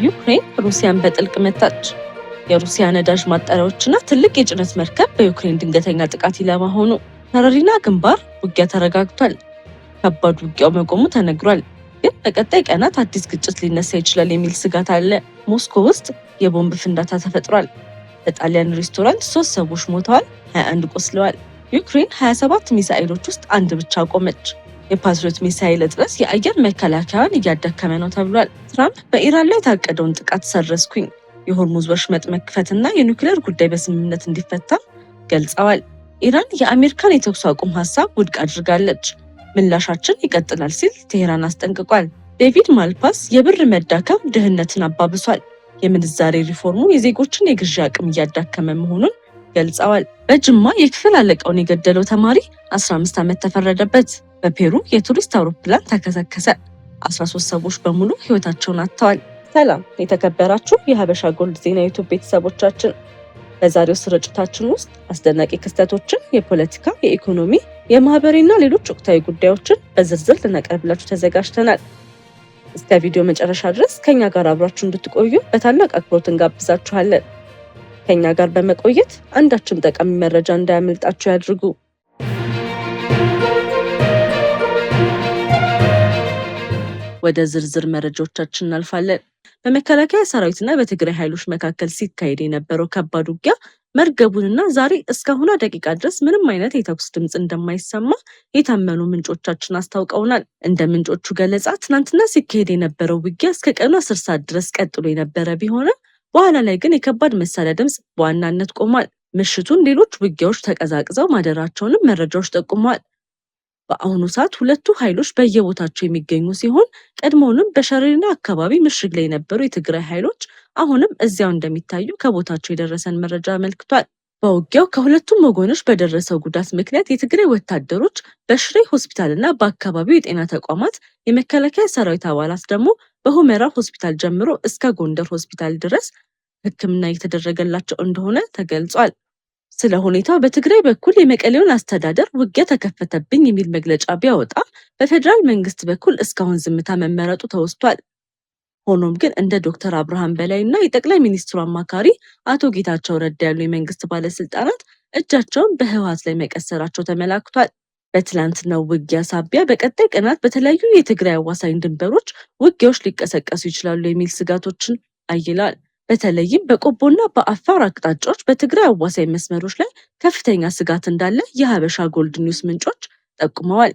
ዩክሬን ሩሲያን በጥልቅ መታች። የሩሲያ ነዳጅ ማጣሪያዎችና ትልቅ የጭነት መርከብ በዩክሬን ድንገተኛ ጥቃት ኢላማ ሆኑ። ተረሪና ግንባር ውጊያ ተረጋግቷል። ከባድ ውጊያው መቆሙ ተነግሯል። ግን በቀጣይ ቀናት አዲስ ግጭት ሊነሳ ይችላል የሚል ስጋት አለ። ሞስኮ ውስጥ የቦምብ ፍንዳታ ተፈጥሯል። በጣሊያን ሬስቶራንት 3 ሰዎች ሞተዋል፣ 21 ቆስለዋል። ዩክሬን 27 ሚሳኤሎች ውስጥ አንድ ብቻ ቆመች። የፓትሪዮት ሚሳኤል እጥረት የአየር መከላከያን እያዳከመ ነው ተብሏል። ትራምፕ በኢራን ላይ የታቀደውን ጥቃት ሰረዝኩኝ፣ የሆርሙዝ ወሽመጥ መክፈትና የኒውክሌር ጉዳይ በስምምነት እንዲፈታ ገልጸዋል። ኢራን የአሜሪካን የተኩስ አቁም ሀሳብ ውድቅ አድርጋለች። ምላሻችን ይቀጥላል ሲል ቴሄራን አስጠንቅቋል። ዴቪድ ማልፓስ የብር መዳከም ድህነትን አባብሷል፣ የምንዛሬ ሪፎርሙ የዜጎችን የግዢ አቅም እያዳከመ መሆኑን ገልጸዋል። በጅማ የክፍል አለቃውን የገደለው ተማሪ 15 ዓመት ተፈረደበት። በፔሩ የቱሪስት አውሮፕላን ተከሰከሰ። 13 ሰዎች በሙሉ ህይወታቸውን አጥተዋል። ሰላም የተከበራችሁ የሀበሻ ጎልድ ዜና ዩቲዩብ ቤተሰቦቻችን፣ በዛሬው ስርጭታችን ውስጥ አስደናቂ ክስተቶችን፣ የፖለቲካ፣ የኢኮኖሚ፣ የማህበራዊና ሌሎች ወቅታዊ ጉዳዮችን በዝርዝር ልናቀርብላችሁ ተዘጋጅተናል። እስከ ቪዲዮ መጨረሻ ድረስ ከኛ ጋር አብራችሁ እንድትቆዩ በታላቅ አክብሮት እንጋብዛችኋለን። ከኛ ጋር በመቆየት አንዳችም ጠቃሚ መረጃ እንዳያመልጣችሁ ያድርጉ። ወደ ዝርዝር መረጃዎቻችን እናልፋለን። በመከላከያ ሰራዊትና በትግራይ ኃይሎች መካከል ሲካሄድ የነበረው ከባድ ውጊያ መርገቡንና ዛሬ እስካሁኗ ደቂቃ ድረስ ምንም አይነት የተኩስ ድምፅ እንደማይሰማ የታመኑ ምንጮቻችን አስታውቀውናል። እንደ ምንጮቹ ገለጻ ትናንትና ሲካሄድ የነበረው ውጊያ እስከ ቀኑ 10 ሰዓት ድረስ ቀጥሎ የነበረ ቢሆንም በኋላ ላይ ግን የከባድ መሳሪያ ድምፅ በዋናነት ቆሟል። ምሽቱን ሌሎች ውጊያዎች ተቀዛቅዘው ማደራቸውንም መረጃዎች ጠቁመዋል። በአሁኑ ሰዓት ሁለቱ ኃይሎች በየቦታቸው የሚገኙ ሲሆን ቀድሞውንም በሸሬና አካባቢ ምሽግ ላይ የነበሩ የትግራይ ኃይሎች አሁንም እዚያው እንደሚታዩ ከቦታቸው የደረሰን መረጃ አመልክቷል። በውጊያው ከሁለቱም ወገኖች በደረሰው ጉዳት ምክንያት የትግራይ ወታደሮች በሽሬ ሆስፒታልና በአካባቢው የጤና ተቋማት፣ የመከላከያ ሰራዊት አባላት ደግሞ በሁመራ ሆስፒታል ጀምሮ እስከ ጎንደር ሆስፒታል ድረስ ሕክምና እየተደረገላቸው እንደሆነ ተገልጿል። ስለ ሁኔታው በትግራይ በኩል የመቀሌውን አስተዳደር ውጊያ ተከፈተብኝ የሚል መግለጫ ቢያወጣም በፌዴራል መንግስት በኩል እስካሁን ዝምታ መመረጡ ተወስቷል። ሆኖም ግን እንደ ዶክተር አብርሃም በላይ እና የጠቅላይ ሚኒስትሩ አማካሪ አቶ ጌታቸው ረዳ ያሉ የመንግስት ባለስልጣናት እጃቸውን በህወሓት ላይ መቀሰራቸው ተመላክቷል። በትላንትናው ውጊያ ሳቢያ በቀጣይ ቀናት በተለያዩ የትግራይ አዋሳኝ ድንበሮች ውጊያዎች ሊቀሰቀሱ ይችላሉ የሚል ስጋቶችን አይሏል። በተለይም በቆቦና በአፋር አቅጣጫዎች በትግራይ አዋሳኝ መስመሮች ላይ ከፍተኛ ስጋት እንዳለ የሀበሻ ጎልድ ኒውስ ምንጮች ጠቁመዋል።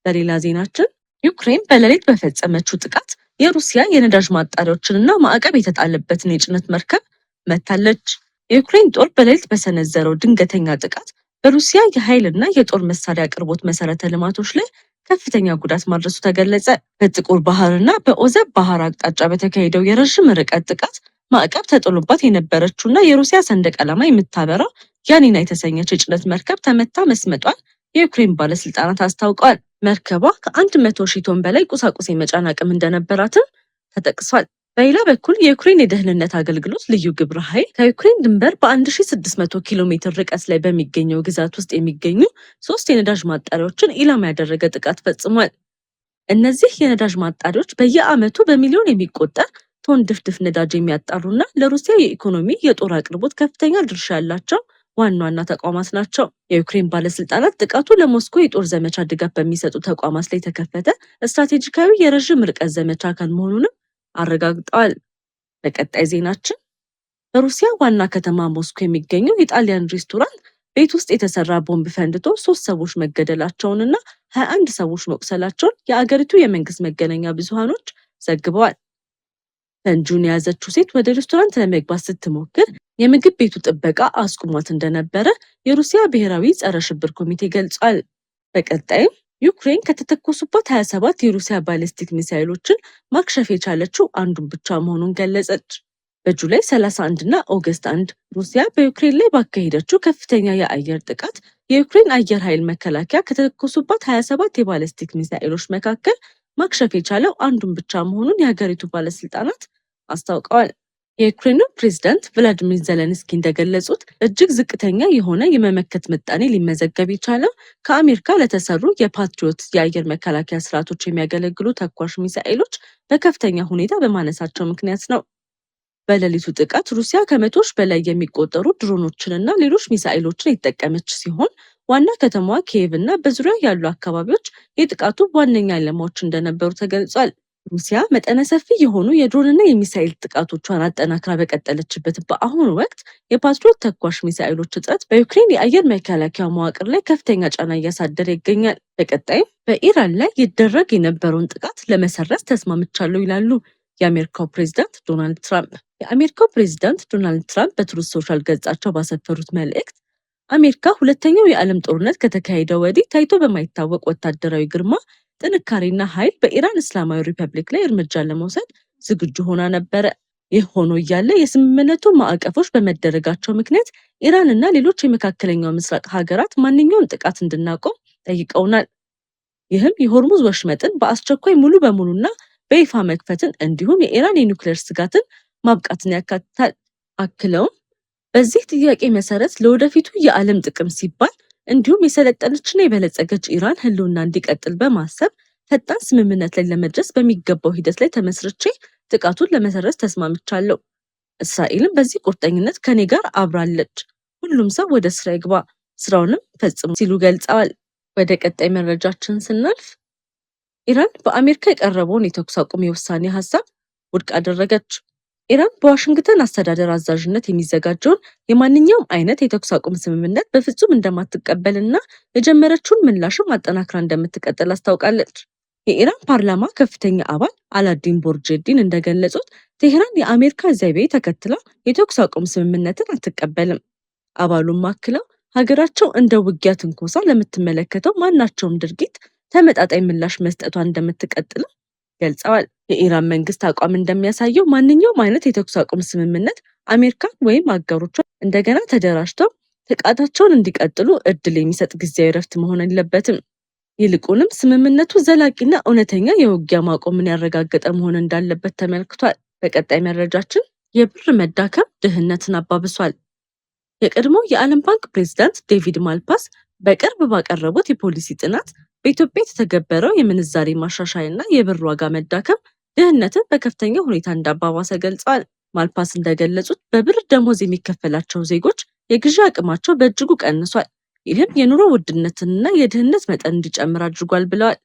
በሌላ ዜናችን ዩክሬን በሌሊት በፈጸመችው ጥቃት የሩሲያ የነዳጅ ማጣሪያዎችንና ማዕቀብ የተጣለበትን የጭነት መርከብ መታለች። የዩክሬን ጦር በሌሊት በሰነዘረው ድንገተኛ ጥቃት በሩሲያ የኃይልና የጦር መሳሪያ አቅርቦት መሰረተ ልማቶች ላይ ከፍተኛ ጉዳት ማድረሱ ተገለጸ። በጥቁር ባህርና በኦዘብ ባህር አቅጣጫ በተካሄደው የረዥም ርቀት ጥቃት ማዕቀብ ተጥሎባት የነበረችውና የሩሲያ ሰንደቅ ዓላማ የምታበራው ያኒና የተሰኘች የጭነት መርከብ ተመታ መስመጧን የዩክሬን ባለስልጣናት አስታውቀዋል። መርከቧ ከ100,000 ቶን በላይ ቁሳቁስ የመጫን አቅም እንደነበራትም ተጠቅሷል። በሌላ በኩል የዩክሬን የደህንነት አገልግሎት ልዩ ግብረ ኃይል ከዩክሬን ድንበር በ1600 ኪሎ ሜትር ርቀት ላይ በሚገኘው ግዛት ውስጥ የሚገኙ 3 የነዳጅ ማጣሪያዎችን ኢላማ ያደረገ ጥቃት ፈጽሟል። እነዚህ የነዳጅ ማጣሪያዎች በየዓመቱ በሚሊዮን የሚቆጠር ቶን ድፍድፍ ነዳጅ የሚያጣሩና ለሩሲያ የኢኮኖሚ የጦር አቅርቦት ከፍተኛ ድርሻ ያላቸው ዋና ዋና ተቋማት ናቸው። የዩክሬን ባለስልጣናት ጥቃቱ ለሞስኮ የጦር ዘመቻ ድጋፍ በሚሰጡ ተቋማት ላይ የተከፈተ ስትራቴጂካዊ የረዥም ርቀት ዘመቻ አካል መሆኑንም አረጋግጠዋል። በቀጣይ ዜናችን በሩሲያ ዋና ከተማ ሞስኮ የሚገኘው የጣሊያን ሬስቶራንት ቤት ውስጥ የተሰራ ቦምብ ፈንድቶ 3 ሰዎች መገደላቸውንና 21 ሰዎች መቁሰላቸውን የአገሪቱ የመንግስት መገናኛ ብዙሃኖች ዘግበዋል። ፈንጂውን የያዘችው ሴት ወደ ሬስቶራንት ለመግባት ስትሞክር የምግብ ቤቱ ጥበቃ አስቁሟት እንደነበረ የሩሲያ ብሔራዊ ጸረ ሽብር ኮሚቴ ገልጿል። በቀጣይም ዩክሬን ከተተኮሱባት 27 የሩሲያ ባሊስቲክ ሚሳይሎችን ማክሸፍ የቻለችው አንዱን ብቻ መሆኑን ገለጸች። በጁላይ 31 እና ኦገስት 1 ሩሲያ በዩክሬን ላይ ባካሄደችው ከፍተኛ የአየር ጥቃት የዩክሬን አየር ኃይል መከላከያ ከተተኮሱባት 27 የባሊስቲክ ሚሳይሎች መካከል ማክሸፍ የቻለው አንዱን ብቻ መሆኑን የሀገሪቱ ባለስልጣናት አስታውቀዋል። የዩክሬኑ ፕሬዝዳንት ቭላዲሚር ዜሌንስኪ እንደገለጹት እጅግ ዝቅተኛ የሆነ የመመከት ምጣኔ ሊመዘገብ የቻለው ከአሜሪካ ለተሰሩ የፓትሪዮት የአየር መከላከያ ስርዓቶች የሚያገለግሉ ተኳሽ ሚሳኤሎች በከፍተኛ ሁኔታ በማነሳቸው ምክንያት ነው። በሌሊቱ ጥቃት ሩሲያ ከመቶዎች በላይ የሚቆጠሩ ድሮኖችንና ሌሎች ሚሳኤሎችን የተጠቀመች ሲሆን ዋና ከተማዋ ኪየቭ እና በዙሪያው ያሉ አካባቢዎች የጥቃቱ ዋነኛ ኢላማዎች እንደነበሩ ተገልጿል። ሩሲያ መጠነ ሰፊ የሆኑ የድሮንና የሚሳኤል ጥቃቶቿን አጠናክራ በቀጠለችበት በአሁኑ ወቅት የፓትሪዮት ተኳሽ ሚሳኤሎች እጥረት በዩክሬን የአየር መከላከያ መዋቅር ላይ ከፍተኛ ጫና እያሳደረ ይገኛል። በቀጣይም በኢራን ላይ ይደረግ የነበረውን ጥቃት ለመሰረዝ ተስማምቻለሁ ይላሉ የአሜሪካው ፕሬዚዳንት ዶናልድ ትራምፕ። የአሜሪካው ፕሬዚዳንት ዶናልድ ትራምፕ በትሩዝ ሶሻል ገጻቸው ባሰፈሩት መልእክት አሜሪካ ሁለተኛው የዓለም ጦርነት ከተካሄደ ወዲህ ታይቶ በማይታወቅ ወታደራዊ ግርማ፣ ጥንካሬና ኃይል በኢራን እስላማዊ ሪፐብሊክ ላይ እርምጃ ለመውሰድ ዝግጁ ሆና ነበረ። ይህ ሆኖ እያለ የስምምነቱ ማዕቀፎች በመደረጋቸው ምክንያት ኢራን እና ሌሎች የመካከለኛው ምስራቅ ሀገራት ማንኛውም ጥቃት እንድናቆም ጠይቀውናል። ይህም የሆርሙዝ ወሽመጥን በአስቸኳይ ሙሉ በሙሉና በይፋ መክፈትን እንዲሁም የኢራን የኒውክሌር ስጋትን ማብቃትን ያካትታል። አክለውም በዚህ ጥያቄ መሰረት ለወደፊቱ የዓለም ጥቅም ሲባል እንዲሁም የሰለጠነችና የበለጸገች ኢራን ህልውና እንዲቀጥል በማሰብ ፈጣን ስምምነት ላይ ለመድረስ በሚገባው ሂደት ላይ ተመስርቼ ጥቃቱን ለመሰረዝ ተስማምቻለሁ። እስራኤልም በዚህ ቁርጠኝነት ከኔ ጋር አብራለች። ሁሉም ሰው ወደ ስራ ይግባ፣ ስራውንም ፈጽሙ ሲሉ ገልጸዋል። ወደ ቀጣይ መረጃችን ስናልፍ ኢራን በአሜሪካ የቀረበውን የተኩስ አቁም የውሳኔ ሀሳብ ውድቅ አደረገች። ኢራን በዋሽንግተን አስተዳደር አዛዥነት የሚዘጋጀውን የማንኛውም አይነት የተኩስ አቁም ስምምነት በፍጹም እንደማትቀበልና የጀመረችውን ምላሽም አጠናክራ እንደምትቀጥል አስታውቃለች። የኢራን ፓርላማ ከፍተኛ አባል አላዲን ቦርጄዲን እንደገለጹት ቴህራን የአሜሪካ ዘይቤ ተከትላ የተኩስ አቁም ስምምነትን አትቀበልም። አባሉም አክለው ሀገራቸው እንደ ውጊያ ትንኮሳ ለምትመለከተው ማናቸውም ድርጊት ተመጣጣኝ ምላሽ መስጠቷን እንደምትቀጥልም ገልጸዋል። የኢራን መንግስት አቋም እንደሚያሳየው ማንኛውም አይነት የተኩስ አቁም ስምምነት አሜሪካን ወይም አጋሮቿን እንደገና ተደራጅተው ጥቃታቸውን እንዲቀጥሉ እድል የሚሰጥ ጊዜያዊ ረፍት መሆን የለበትም። ይልቁንም ስምምነቱ ዘላቂና እውነተኛ የውጊያ ማቆምን ያረጋገጠ መሆን እንዳለበት ተመልክቷል። በቀጣይ መረጃችን የብር መዳከም ድህነትን አባብሷል። የቀድሞው የዓለም ባንክ ፕሬዝዳንት ዴቪድ ማልፓስ በቅርብ ባቀረቡት የፖሊሲ ጥናት በኢትዮጵያ የተተገበረው የምንዛሬ ማሻሻያና የብር ዋጋ መዳከም ድህነትን በከፍተኛ ሁኔታ እንዳባባሰ ገልጸዋል። ማልፓስ እንደገለጹት በብር ደሞዝ የሚከፈላቸው ዜጎች የግዢ አቅማቸው በእጅጉ ቀንሷል። ይህም የኑሮ ውድነትንና የድህነት መጠን እንዲጨምር አድርጓል ብለዋል።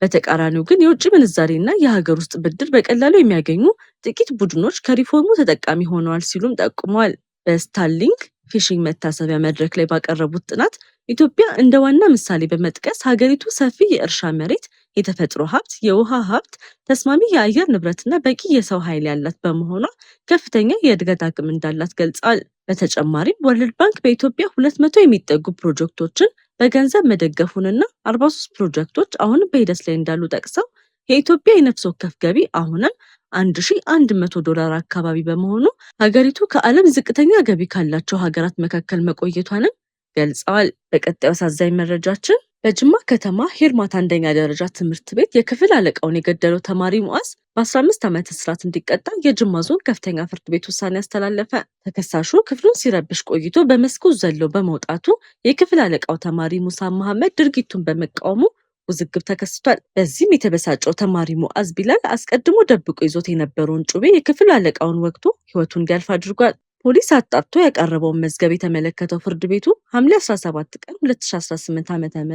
በተቃራኒው ግን የውጭ ምንዛሬና የሀገር ውስጥ ብድር በቀላሉ የሚያገኙ ጥቂት ቡድኖች ከሪፎርሙ ተጠቃሚ ሆነዋል ሲሉም ጠቁመዋል። በስታርሊንክ ፊሽንግ መታሰቢያ መድረክ ላይ ባቀረቡት ጥናት ኢትዮጵያ እንደ ዋና ምሳሌ በመጥቀስ ሀገሪቱ ሰፊ የእርሻ መሬት፣ የተፈጥሮ ሀብት፣ የውሃ ሀብት፣ ተስማሚ የአየር ንብረትና በቂ የሰው ኃይል ያላት በመሆኗ ከፍተኛ የእድገት አቅም እንዳላት ገልጸዋል። በተጨማሪም ወርልድ ባንክ በኢትዮጵያ 200 የሚጠጉ ፕሮጀክቶችን በገንዘብ መደገፉንና 43 ፕሮጀክቶች አሁንም በሂደት ላይ እንዳሉ ጠቅሰው የኢትዮጵያ የነፍስ ወከፍ ገቢ አሁንም $1100 አካባቢ በመሆኑ ሀገሪቱ ከዓለም ዝቅተኛ ገቢ ካላቸው ሀገራት መካከል መቆየቷንም ገልጸዋል። በቀጣዩ አሳዛኝ መረጃችን በጅማ ከተማ ሄርማት አንደኛ ደረጃ ትምህርት ቤት የክፍል አለቃውን የገደለው ተማሪ ሙዓዝ በ15 ዓመት እስራት እንዲቀጣ የጅማ ዞን ከፍተኛ ፍርድ ቤት ውሳኔ አስተላለፈ። ተከሳሹ ክፍሉን ሲረብሽ ቆይቶ በመስኮት ዘሎ በመውጣቱ የክፍል አለቃው ተማሪ ሙሳ መሐመድ ድርጊቱን በመቃወሙ ውዝግብ ተከስቷል። በዚህም የተበሳጨው ተማሪ ሙዓዝ ቢላል አስቀድሞ ደብቆ ይዞት የነበረውን ጩቤ የክፍል አለቃውን ወግቶ ሕይወቱ እንዲያልፍ አድርጓል። ፖሊስ አጣርቶ ያቀረበውን መዝገብ የተመለከተው ፍርድ ቤቱ ሐምሌ 17 ቀን 2018 ዓ.ም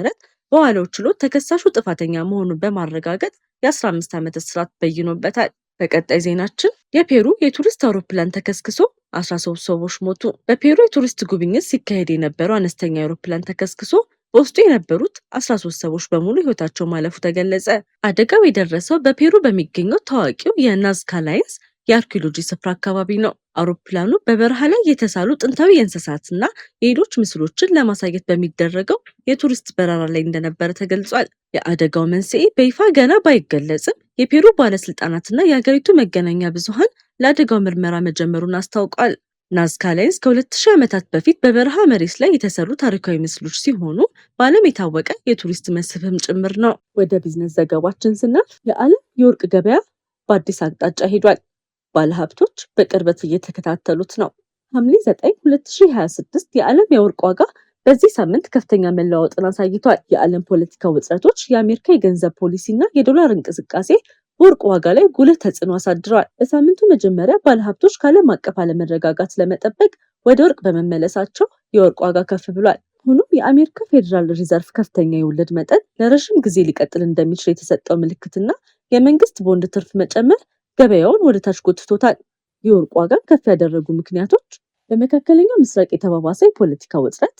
በዋለው ችሎት ተከሳሹ ጥፋተኛ መሆኑን በማረጋገጥ የ15 ዓመት እስራት በይኖበታል። በቀጣይ ዜናችን የፔሩ የቱሪስት አውሮፕላን ተከስክሶ 13 ሰዎች ሞቱ። በፔሩ የቱሪስት ጉብኝት ሲካሄድ የነበረው አነስተኛ አውሮፕላን ተከስክሶ በውስጡ የነበሩት 13 ሰዎች በሙሉ ሕይወታቸው ማለፉ ተገለጸ። አደጋው የደረሰው በፔሩ በሚገኘው ታዋቂው የናዝካ ላይንስ የአርኪኦሎጂ ስፍራ አካባቢ ነው። አውሮፕላኑ በበረሃ ላይ የተሳሉ ጥንታዊ የእንስሳትና የሌሎች ምስሎችን ለማሳየት በሚደረገው የቱሪስት በረራ ላይ እንደነበረ ተገልጿል። የአደጋው መንስኤ በይፋ ገና ባይገለጽም የፔሩ ባለስልጣናትና የሀገሪቱ መገናኛ ብዙሃን ለአደጋው ምርመራ መጀመሩን አስታውቋል። ናዝካ ላይንስ ከ2000 ዓመታት በፊት በበረሃ መሬት ላይ የተሰሩ ታሪካዊ ምስሎች ሲሆኑ በዓለም የታወቀ የቱሪስት መስህብም ጭምር ነው። ወደ ቢዝነስ ዘገባችን ስናልፍ የዓለም የወርቅ ገበያ በአዲስ አቅጣጫ ሄዷል። ባለሀብቶች በቅርበት እየተከታተሉት ነው። ሐምሌ 9 2026 የዓለም የወርቅ ዋጋ በዚህ ሳምንት ከፍተኛ መለዋወጥን አሳይቷል። የዓለም ፖለቲካ ውጥረቶች፣ የአሜሪካ የገንዘብ ፖሊሲና የዶላር እንቅስቃሴ በወርቅ ዋጋ ላይ ጉልህ ተጽዕኖ አሳድረዋል። በሳምንቱ መጀመሪያ ባለሀብቶች ከዓለም አቀፍ አለመረጋጋት ለመጠበቅ ወደ ወርቅ በመመለሳቸው የወርቅ ዋጋ ከፍ ብሏል። ሆኖም የአሜሪካ ፌዴራል ሪዘርቭ ከፍተኛ የወለድ መጠን ለረዥም ጊዜ ሊቀጥል እንደሚችል የተሰጠው ምልክትና የመንግስት ቦንድ ትርፍ መጨመር ገበያውን ወደ ታች ጎትቶታል። የወርቅ ዋጋን ከፍ ያደረጉ ምክንያቶች በመካከለኛው ምስራቅ የተባባሰ የፖለቲካ ውጥረት፣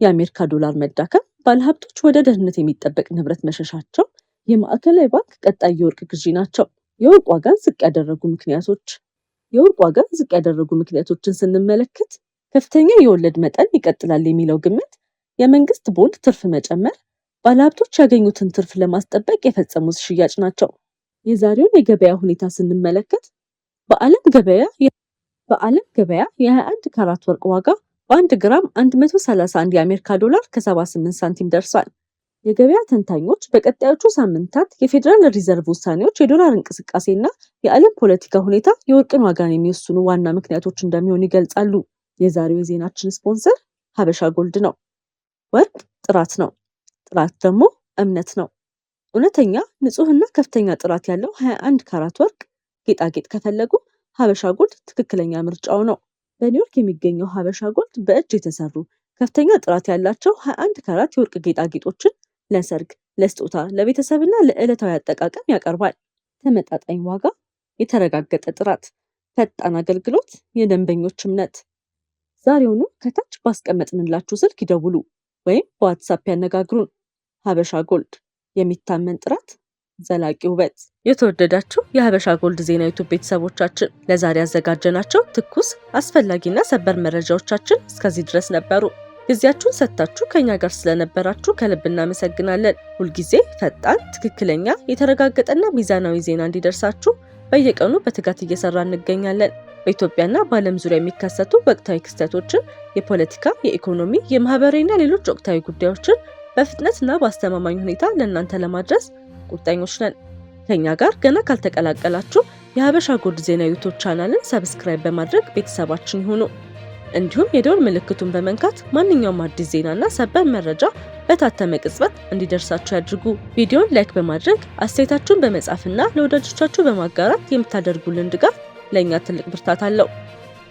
የአሜሪካ ዶላር መዳከም፣ ባለሀብቶች ወደ ደህንነት የሚጠበቅ ንብረት መሸሻቸው፣ የማዕከላዊ ባንክ ቀጣይ የወርቅ ግዢ ናቸው። የወርቅ ዋጋን ዝቅ ያደረጉ ምክንያቶችን ስንመለከት ከፍተኛ የወለድ መጠን ይቀጥላል የሚለው ግምት፣ የመንግስት ቦንድ ትርፍ መጨመር፣ ባለሀብቶች ያገኙትን ትርፍ ለማስጠበቅ የፈጸሙት ሽያጭ ናቸው። የዛሬውን የገበያ ሁኔታ ስንመለከት በዓለም ገበያ የ21 ካራት ወርቅ ዋጋ በ1 ግራም 131 የአሜሪካ ዶላር ከ78 ሳንቲም ደርሷል። የገበያ ተንታኞች በቀጣዮቹ ሳምንታት የፌዴራል ሪዘርቭ ውሳኔዎች፣ የዶላር እንቅስቃሴና የዓለም ፖለቲካ ሁኔታ የወርቅን ዋጋን የሚወስኑ ዋና ምክንያቶች እንደሚሆኑ ይገልጻሉ። የዛሬው የዜናችን ስፖንሰር ሀበሻ ጎልድ ነው። ወርቅ ጥራት ነው፣ ጥራት ደግሞ እምነት ነው። እውነተኛ ንጹህና ከፍተኛ ጥራት ያለው 21 ካራት ወርቅ ጌጣጌጥ ከፈለጉ ሀበሻ ጎልድ ትክክለኛ ምርጫው ነው። በኒውዮርክ የሚገኘው ሀበሻ ጎልድ በእጅ የተሰሩ ከፍተኛ ጥራት ያላቸው 21 ካራት የወርቅ ጌጣጌጦችን ለሰርግ፣ ለስጦታ፣ ለቤተሰብና ለዕለታዊ አጠቃቀም ያቀርባል። ተመጣጣኝ ዋጋ፣ የተረጋገጠ ጥራት፣ ፈጣን አገልግሎት፣ የደንበኞች እምነት። ዛሬውኑ ከታች ባስቀመጥንላችሁ ስልክ ይደውሉ ወይም በዋትሳፕ ያነጋግሩን። ሀበሻ ጎልድ፣ የሚታመን ጥራት፣ ዘላቂ ውበት። የተወደዳችሁ የሀበሻ ጎልድ ዜና ዩቲዩብ ቤተሰቦቻችን ለዛሬ ያዘጋጀናቸው ትኩስ አስፈላጊና ሰበር መረጃዎቻችን እስከዚህ ድረስ ነበሩ። ጊዜያችሁን ሰጥታችሁ ከኛ ጋር ስለነበራችሁ ከልብ እናመሰግናለን። ሁልጊዜ ፈጣን፣ ትክክለኛ፣ የተረጋገጠና ሚዛናዊ ዜና እንዲደርሳችሁ በየቀኑ በትጋት እየሰራ እንገኛለን። በኢትዮጵያና በዓለም ዙሪያ የሚከሰቱ ወቅታዊ ክስተቶችን፣ የፖለቲካ፣ የኢኮኖሚ፣ የማህበራዊና ሌሎች ወቅታዊ ጉዳዮችን በፍጥነትና በአስተማማኝ ሁኔታ ለእናንተ ለማድረስ ቁርጠኞች ነን። ከኛ ጋር ገና ካልተቀላቀላችሁ የሀበሻ ጎልድ ዜና ዩቲዩብ ቻናልን ሰብስክራይብ በማድረግ ቤተሰባችን ይሁኑ። እንዲሁም የደወል ምልክቱን በመንካት ማንኛውም አዲስ ዜናና ሰበር መረጃ በታተመ ቅጽበት እንዲደርሳችሁ ያድርጉ። ቪዲዮን ላይክ በማድረግ አስተያየታችሁን በመጻፍና ለወዳጆቻችሁ በማጋራት የምታደርጉልን ድጋፍ ለእኛ ትልቅ ብርታት አለው።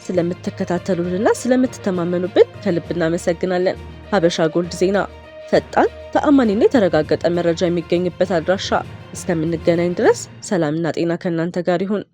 ስለምትከታተሉንና ስለምትተማመኑብን ከልብ እናመሰግናለን። ሀበሻ ጎልድ ዜና፣ ፈጣን፣ ተአማኒና የተረጋገጠ መረጃ የሚገኝበት አድራሻ። እስከምንገናኝ ድረስ ሰላምና ጤና ከእናንተ ጋር ይሁን።